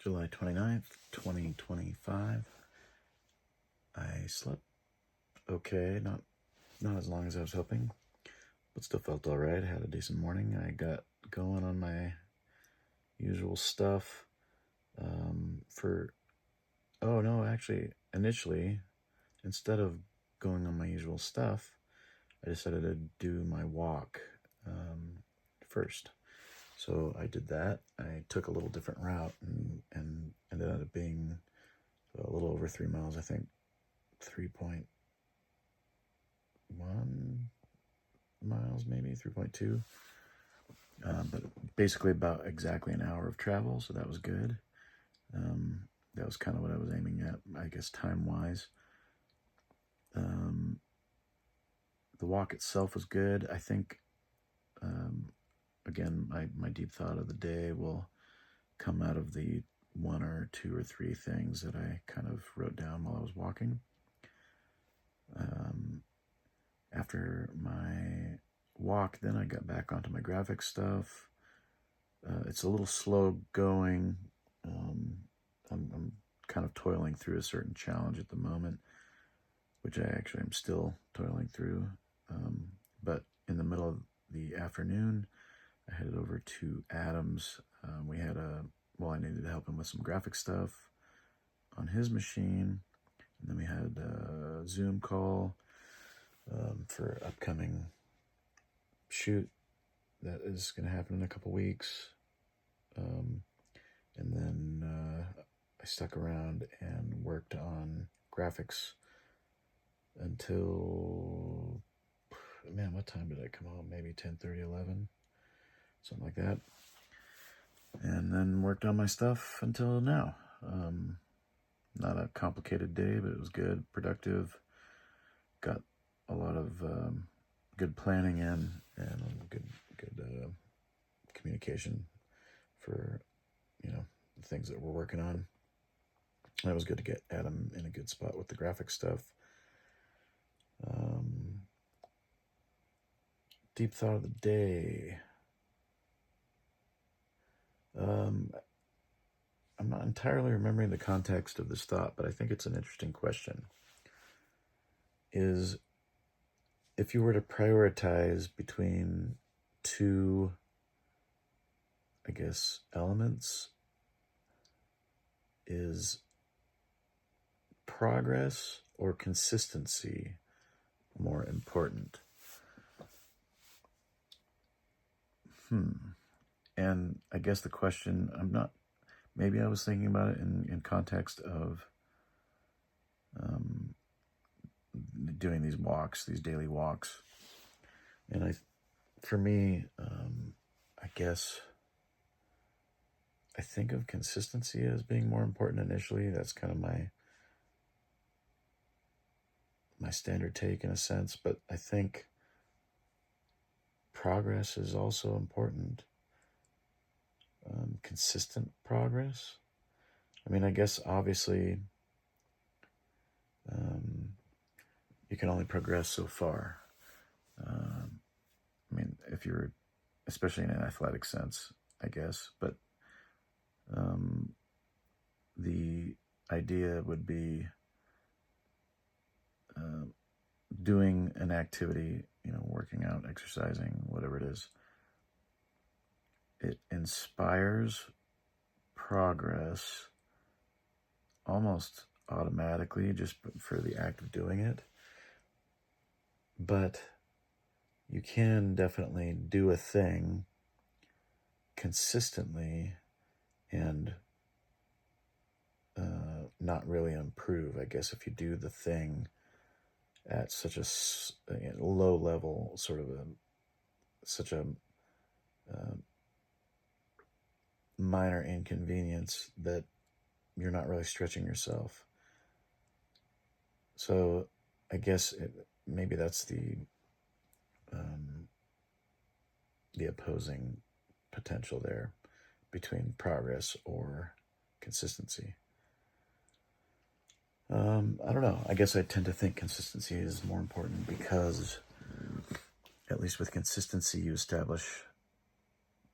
July 29th, 2025. I slept okay, not as long as I was hoping, but still felt all right. Had a decent morning. I got going on my usual stuff. Initially, instead of going on my usual stuff, I decided to do my walk first. So I did that. I took a little different route and ended up being a little over 3 miles, I think 3.1 miles, maybe 3.2. But basically about exactly an hour of travel, so that was good. That was kind of what I was aiming at, I guess, time-wise. The walk itself was good. I think, again, my deep thought of the day will come out of the one or two or three things that I kind of wrote down while I was walking. After my walk, then I got back onto my graphic stuff. It's a little slow going. I'm kind of toiling through a certain challenge at the moment, which I actually am still toiling through. But in the middle of the afternoon, I headed over to Adam's. I needed to help him with some graphic stuff on his machine. And then we had a Zoom call for upcoming shoot that is going to happen in a couple weeks. And then I stuck around and worked on graphics until, man, what time did I come home? Maybe 10:30, 11, something like that. And then worked on my stuff until now. Not a complicated day, but it was good, productive. Got a lot of good planning in and good communication for, the things that we're working on. And it was good to get Adam in a good spot with the graphic stuff. Deep thought of the day. I'm not entirely remembering the context of this thought, but I think it's an interesting question. Is if you were to prioritize between two, I guess, elements, is progress or consistency more important? And I guess the question, maybe I was thinking about it in context of doing these walks, these daily walks. And for me, I guess I think of consistency as being more important initially. That's kind of my standard take in a sense, but I think progress is also important. Consistent progress. I mean, I guess obviously you can only progress so far. I mean, if you're, especially in an athletic sense, I guess, but the idea would be doing an activity, working out, exercising, whatever it is. It inspires progress almost automatically just for the act of doing it. But you can definitely do a thing consistently and not really improve, I guess, if you do the thing at such a low level, such a minor inconvenience that you're not really stretching yourself. So I guess maybe that's the opposing potential there between progress or consistency. I don't know. I guess I tend to think consistency is more important because, at least with consistency, you establish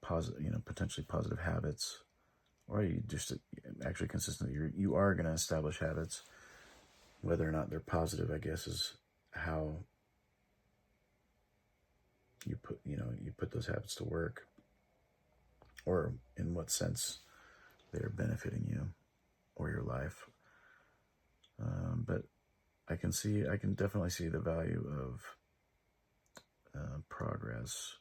potentially positive habits or you just actually consistently, you are going to establish habits. Whether or not they're positive, I guess, is how you put those habits to work, or in what sense they are benefiting you or your life. But I can definitely see the value of progress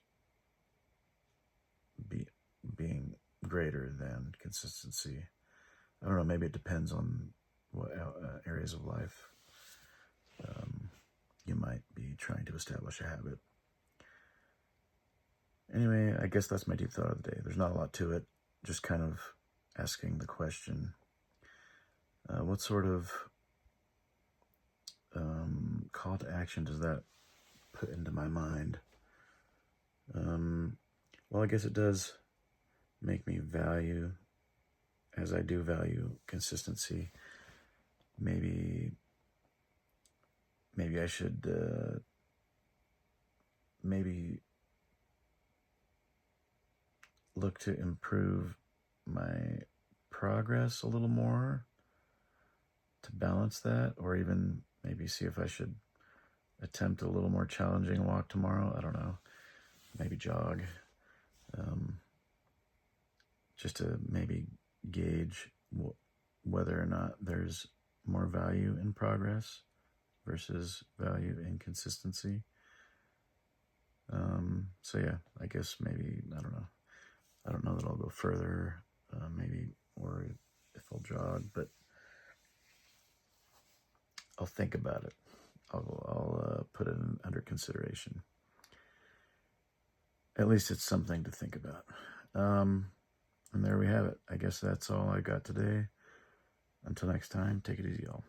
being greater than consistency. I don't know, maybe it depends on what areas of life you might be trying to establish a habit. Anyway, I guess that's my deep thought of the day. There's not a lot to it, just kind of asking the question, what sort of call to action does that put into my mind? Well, I guess it does make me value, as I do value consistency. Maybe I should maybe look to improve my progress a little more to balance that, or even maybe see if I should attempt a little more challenging walk tomorrow. I don't know, maybe jog, just to maybe gauge whether or not there's more value in progress versus value in consistency. So yeah, I guess maybe, I don't know that I'll go further, maybe, or if I'll jog, but I'll think about it. I'll put it under consideration. At least it's something to think about. And there we have it. I guess that's all I got today. Until next time, take it easy, y'all.